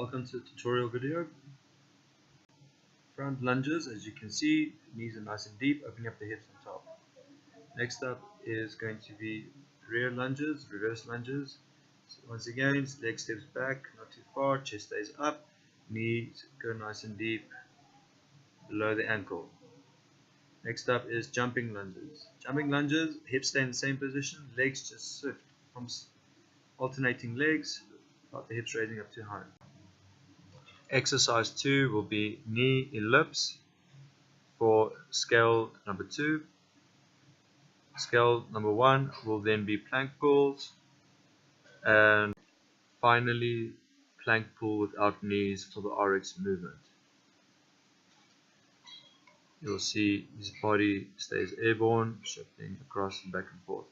Welcome to the tutorial video. Front lunges, as you can see, knees are nice and deep, opening up the hips on top. Next up is going to be rear lunges, reverse lunges. So once again, leg steps back, not too far, chest stays up, knees go nice and deep below the ankle. Next up is jumping lunges. Jumping lunges, hips stay in the same position, legs just shift from alternating legs, without the hips raising up too high. Exercise 2 will be knee ellipse for scale number 2. Scale number 1 will then be plank pulls, and finally plank pull without knees for the RX movement. You'll see his body stays airborne, shifting across and back and forth,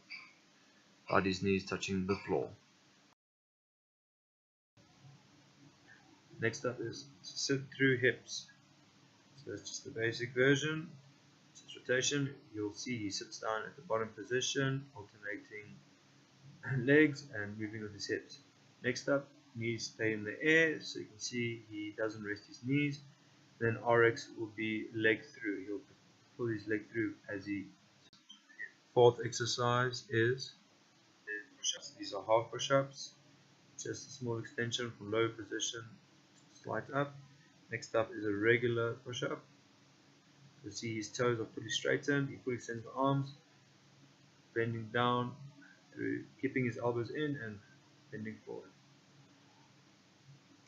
but his knees touching the floor. Next up is sit through hips. So that's just the basic version. This rotation. You'll see he sits down at the bottom position, alternating legs and moving with his hips. Next up, knees stay in the air, so you can see he doesn't rest his knees. Then RX will be leg through. He'll pull his leg through as he. Fourth exercise is push-ups. These are half push-ups. Just a small extension from low position, slight up. Next up is a regular push-up. You'll see his toes are fully straightened. He fully extends the arms, bending down through, keeping his elbows in and bending forward.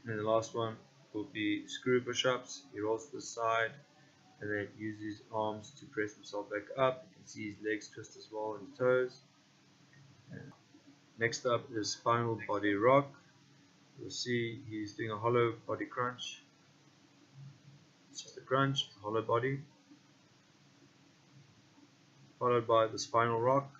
And the last one will be screw push-ups. He rolls to the side and then uses his arms to press himself back up. You can see his legs twist as well and toes. And next up is spinal body rock. You'll see he's doing a hollow body crunch. It's just a crunch, hollow body, followed by the spinal rock.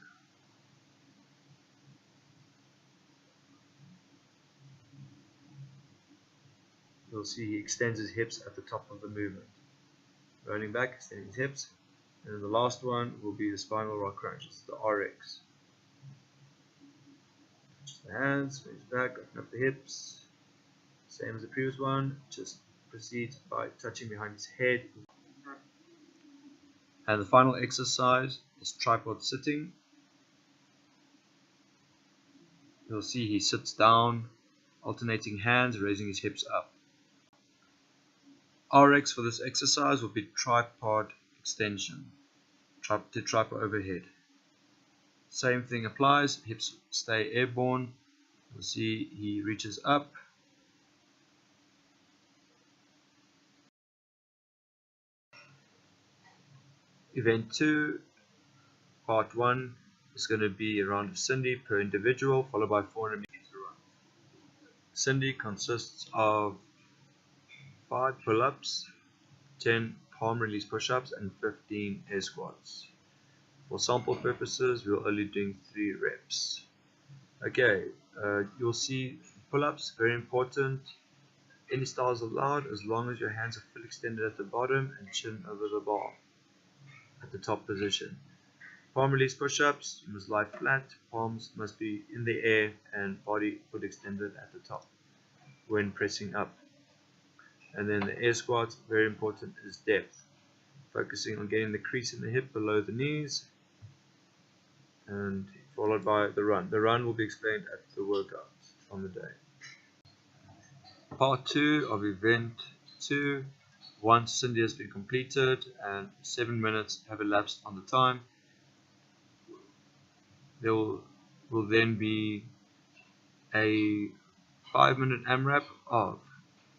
You'll see he extends his hips at the top of the movement. Rolling back, extending his hips. And then the last one will be the spinal rock crunch. It's the RX. Just the hands, raise back, open up the hips. Same as the previous one, just proceeds by touching behind his head. And the final exercise is tripod sitting. You'll see he sits down, alternating hands, raising his hips up. RX for this exercise will be tripod extension, to tripod overhead. Same thing applies, hips stay airborne. You'll see he reaches up. Event 2, part 1 is going to be a round of Cindy per individual, followed by 400 meters run. Cindy consists of 5 pull-ups, 10 palm release push-ups, and 15 air squats. For sample purposes, we're only doing 3 reps. Okay, you'll see pull-ups, very important. Any styles allowed as long as your hands are fully extended at the bottom and chin over the bar at the top position. Palm release push-ups, you must lie flat, palms must be in the air and body fully extended at the top when pressing up. And then the air squats, very important, is depth, focusing on getting the crease in the hip below the knees, and followed by the run. The run will be explained at the workout on the day. Part 2 of event 2. Once Cindy has been completed and 7 minutes have elapsed on the time, there will then be a 5-minute AMRAP of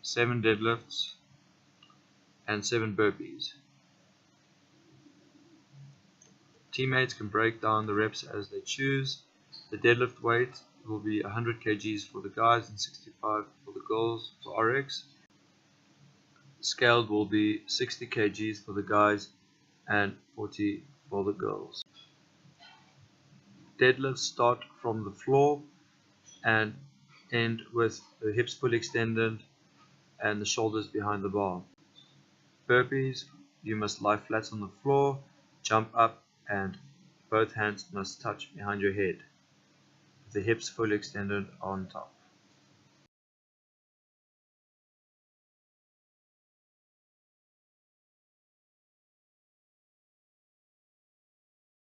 7 deadlifts and 7 burpees. Teammates can break down the reps as they choose. The deadlift weight will be 100 kgs for the guys and 65 for the girls for RX. Scaled will be 60 kgs for the guys and 40 for the girls. Deadlifts start from the floor and end with the hips fully extended and the shoulders behind the bar. Burpees, you must lie flat on the floor, jump up, and both hands must touch behind your head, with the hips fully extended on top.